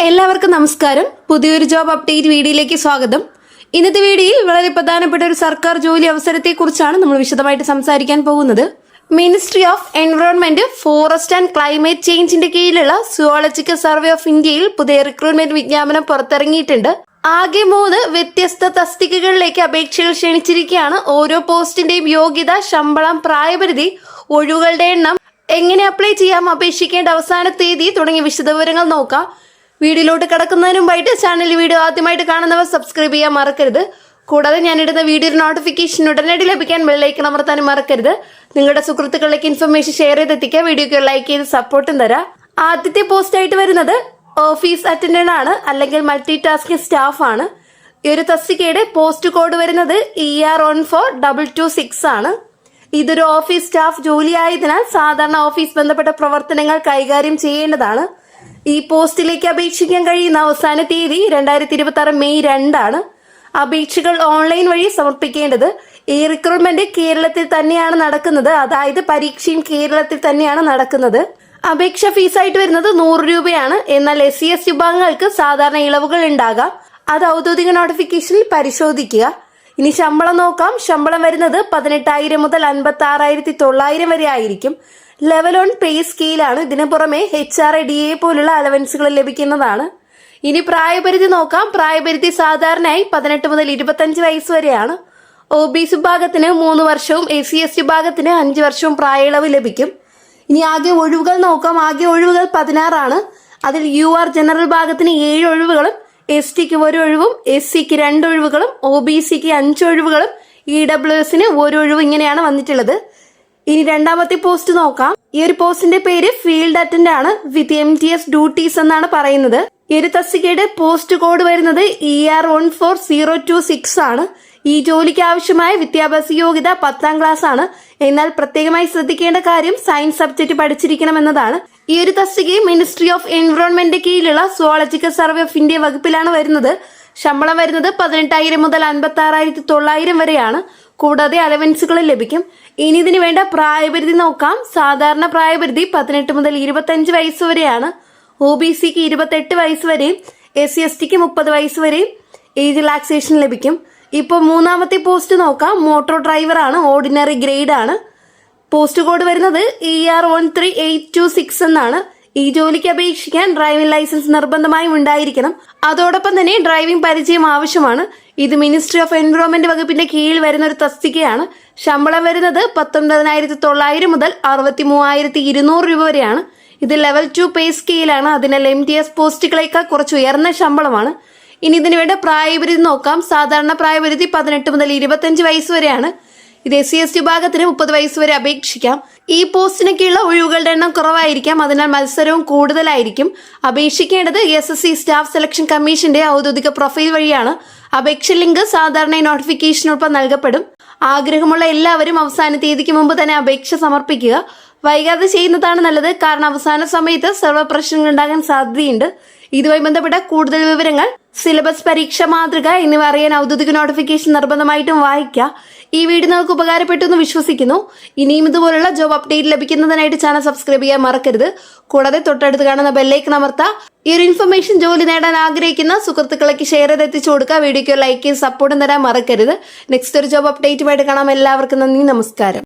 എല്ലാവർക്കും നമസ്കാരം. പുതിയൊരു ജോബ് അപ്ഡേറ്റ് വീഡിയോയിലേക്ക് സ്വാഗതം. ഇന്നത്തെ വീഡിയോയിൽ വളരെ പ്രധാനപ്പെട്ട ഒരു സർക്കാർ ജോലി അവസരത്തെക്കുറിച്ചാണ് നമ്മൾ വിശദമായിട്ട് സംസാരിക്കാൻ പോകുന്നത്. Ministry of environment, forest and climate ചേഞ്ചിന്റെ കീഴിലുള്ള സുവോളജിക്കൽ സർവേ ഓഫ് ഇന്ത്യയിൽ പുതിയ റിക്രൂട്ട്മെന്റ് വിജ്ഞാപനം പുറത്തിറങ്ങിയിട്ടുണ്ട്. ആകെ 3 വ്യത്യസ്ത തസ്തികകളിലേക്ക് അപേക്ഷകൾ ക്ഷണിച്ചിരിക്കുകയാണ്. ഓരോ പോസ്റ്റിന്റെയും യോഗ്യത, ശമ്പളം, പ്രായപരിധി, ഒഴിവുകളുടെ എണ്ണം, എങ്ങനെ അപ്ലൈ ചെയ്യാം, അപേക്ഷിക്കേണ്ട അവസാന തീയതി തുടങ്ങിയ വിശദവിവരങ്ങൾ നോക്കാം. വീഡിയോയിലോട്ട് കടക്കുന്നതിന് മുമ്പായിട്ട് ചാനൽ വീഡിയോ ആദ്യമായിട്ട് കാണുന്നവർ സബ്സ്ക്രൈബ് ചെയ്യാൻ മറക്കരുത്. കൂടാതെ ഞാനിടുന്ന വീഡിയോയുടെ നോട്ടിഫിക്കേഷൻ ഉടനടി ലഭിക്കാൻ ബെല്ലൈക്കൺ അമർത്താനും മറക്കരുത്. നിങ്ങളുടെ സുഹൃത്തുക്കളിലേക്ക് ഇൻഫർമേഷൻ ഷെയർ ചെയ്തെത്തിക്കുക. വീഡിയോക്ക് ലൈക്ക് ചെയ്ത് സപ്പോർട്ടും തരാം. ആദ്യത്തെ പോസ്റ്റ് ആയിട്ട് വരുന്നത് ഓഫീസ് അറ്റൻഡന്റ് ആണ്, അല്ലെങ്കിൽ മൾട്ടി ടാസ്കിംഗ് സ്റ്റാഫ് ആണ്. ഈ ഒരു തസ്തികയുടെ പോസ്റ്റ് കോഡ് വരുന്നത് ER14226 ആണ്. ഇതൊരു ഓഫീസ് സ്റ്റാഫ് ജോലി ആയതിനാൽ സാധാരണ ഓഫീസ് ബന്ധപ്പെട്ട പ്രവർത്തനങ്ങൾ കൈകാര്യം ചെയ്യേണ്ടതാണ്. ഈ പോസ്റ്റിലേക്ക് അപേക്ഷിക്കാൻ കഴിയുന്ന അവസാന തീയതി 2026 മെയ് 2 ആണ്. അപേക്ഷകൾ ഓൺലൈൻ വഴി സമർപ്പിക്കേണ്ടത്. ഈ റിക്രൂട്ട്മെന്റ് കേരളത്തിൽ തന്നെയാണ് നടക്കുന്നത്, അതായത് പരീക്ഷയും കേരളത്തിൽ തന്നെയാണ് നടക്കുന്നത്. അപേക്ഷ ഫീസായിട്ട് വരുന്നത് 100 രൂപയാണ്. എന്നാൽ SC/ST വിഭാഗങ്ങൾക്ക് സാധാരണ ഇളവുകൾ ഉണ്ടാകാം. അത് ഔദ്യോഗിക നോട്ടിഫിക്കേഷനിൽ പരിശോധിക്കുക. ഇനി ശമ്പളം നോക്കാം. ശമ്പളം വരുന്നത് 18,000 മുതൽ 56,900 വരെ ആയിരിക്കും. ലെവൽ 1 പേ സ്കെയിലാണ്. ഇതിനു പുറമെ HRA DA പോലുള്ള അലവൻസുകൾ ലഭിക്കുന്നതാണ്. ഇനി പ്രായപരിധി നോക്കാം. പ്രായപരിധി സാധാരണയായി 18 മുതൽ 25 വയസ്സ് വരെയാണ്. OBC വിഭാഗത്തിന് 3 വർഷവും SC/ST വിഭാഗത്തിന് 5 വർഷവും പ്രായ ഇളവ് ലഭിക്കും. ഇനി ആകെ ഒഴിവുകൾ നോക്കാം. ആകെ ഒഴിവുകൾ 16 ആണ്. അതിൽ UR ജനറൽ വിഭാഗത്തിന് 7 ഒഴിവുകളും, STക്ക് 1 ഒഴിവും, SCക്ക് 2 ഒഴിവുകളും, OBCക്ക് 5 ഒഴിവുകളും, EWSന് 1 ഒഴിവും ഇങ്ങനെയാണ് വന്നിട്ടുള്ളത്. ഇനി രണ്ടാമത്തെ പോസ്റ്റ് നോക്കാം. ഈ ഒരു പോസ്റ്റിന്റെ പേര് ഫീൽഡ് അറ്റൻഡന്റ് ആണ്, വിത്ത് MTS ഡ്യൂട്ടീസ് എന്നാണ് പറയുന്നത്. ഈ ഒരു തസ്തികയുടെ പോസ്റ്റ് കോഡ് വരുന്നത് ER14026 ആണ്. ഈ ജോലിക്ക് ആവശ്യമായ വിദ്യാഭ്യാസ യോഗ്യത 10ാം ക്ലാസ് ആണ്. എന്നാൽ പ്രത്യേകമായി ശ്രദ്ധിക്കേണ്ട കാര്യം സയൻസ് സബ്ജക്ട് പഠിച്ചിരിക്കണം എന്നതാണ്. ഈ ഒരു തസ്തികയും മിനിസ്ട്രി ഓഫ് എൻവയോൺമെന്റ് കീഴിലുള്ള സുവോളജിക്കൽ സർവേ ഓഫ് ഇന്ത്യ വകുപ്പിലാണ് വരുന്നത്. ശമ്പളം വരുന്നത് 18,000 മുതൽ 56,900 വരെയാണ്. കൂടാതെ അലവൻസുകൾ ലഭിക്കും. ഇനി ഇതിന് വേണ്ട പ്രായപരിധി നോക്കാം. സാധാരണ പ്രായപരിധി 18 മുതൽ 25 വയസ്സ് വരെയാണ്. OBCക്ക് 28 വയസ്സ് വരെയും, SC/STക്ക് 30 വയസ്സ് വരെയും ഏജ് റിലാക്സേഷൻ ലഭിക്കും. ഇപ്പോൾ മൂന്നാമത്തെ പോസ്റ്റ് നോക്കാം. മോട്ടോർ ഡ്രൈവർ ആണ്, ഓർഡിനറി ഗ്രേഡ് ആണ്. പോസ്റ്റ് കോഡ് വരുന്നത് ER13826 എന്നാണ്. ഈ ജോലിക്ക് അപേക്ഷിക്കാൻ ഡ്രൈവിംഗ് ലൈസൻസ് നിർബന്ധമായും ഉണ്ടായിരിക്കണം. അതോടൊപ്പം തന്നെ ഡ്രൈവിംഗ് പരിചയം ആവശ്യമാണ്. ഇത് മിനിസ്ട്രി ഓഫ് എൻവയോൺമെന്റ് വകുപ്പിന്റെ കീഴിൽ വരുന്ന ഒരു തസ്തികയാണ്. ശമ്പളം വരുന്നത് 19,900 മുതൽ 63,200 രൂപ വരെയാണ്. ഇത് ലെവൽ 2 പേ സ്കെയിലാണ്. അതിനാൽ MTS പോസ്റ്റുകളേക്കാൾ കുറച്ച് ഉയർന്ന ശമ്പളമാണ്. ഇനി ഇതിന് വേണ്ട പ്രായപരിധി നോക്കാം. സാധാരണ പ്രായപരിധി 18 മുതൽ 25 വയസ്സ് വരെയാണ്. ഇത് SC/ST വിഭാഗത്തിന് 30 വയസ്സ് വരെ അപേക്ഷിക്കാം. ഈ പോസ്റ്റിനൊക്കെയുള്ള ഒഴിവുകളുടെ എണ്ണം കുറവായിരിക്കാം, അതിനാൽ മത്സരവും കൂടുതലായിരിക്കും. അപേക്ഷിക്കേണ്ടത് SSC സ്റ്റാഫ് സെലക്ഷൻ കമ്മീഷന്റെ ഔദ്യോഗിക പ്രൊഫൈൽ വഴിയാണ്. അപേക്ഷ ലിങ്ക് സാധാരണ നോട്ടിഫിക്കേഷനൊപ്പം നൽകപ്പെടും. ആഗ്രഹമുള്ള എല്ലാവരും അവസാന തീയതിക്ക് മുമ്പ് തന്നെ അപേക്ഷ സമർപ്പിക്കുക. വൈകാതെ ചെയ്യുന്നതാണ് നല്ലത്, കാരണം അവസാന സമയത്ത് സർവ്വ പ്രശ്നങ്ങൾ ഉണ്ടാകാൻ സാധ്യതയുണ്ട്. ഇതുമായി ബന്ധപ്പെട്ട കൂടുതൽ വിവരങ്ങൾ, സിലബസ്, പരീക്ഷ മാതൃക എന്നിവ അറിയാൻ ഔദ്യോഗിക നോട്ടിഫിക്കേഷൻ നിർബന്ധമായിട്ടും വായിക്കുക. ഈ വീഡിയോ നിങ്ങൾക്ക് ഉപകാരപ്പെട്ടു എന്ന് വിശ്വസിക്കുന്നു. ഇനിയും ഇതുപോലുള്ള ജോബ് അപ്ഡേറ്റ് ലഭിക്കുന്നതിനായിട്ട് ചാനൽ സബ്സ്ക്രൈബ് ചെയ്യാൻ മറക്കരുത്. കൂടാതെ തൊട്ടടുത്ത് കാണുന്ന ബെല്ലൈക്കൺ അമർത്തുക. ഈ ഒരു ഇൻഫർമേഷൻ ജോലി നേടാൻ ആഗ്രഹിക്കുന്ന സുഹൃത്തുക്കളേക്ക് ഷെയർ ചെയ്ത് എത്തിച്ചു കൊടുക്കുക. വീഡിയോയ്ക്ക് ലൈക്ക് ചെയ്ത് സപ്പോർട്ടും തരാൻ മറക്കരുത്. നെക്സ്റ്റ് ഒരു ജോബ് അപ്ഡേറ്റുമായിട്ട് കാണാം. എല്ലാവർക്കും നന്ദി, നമസ്കാരം.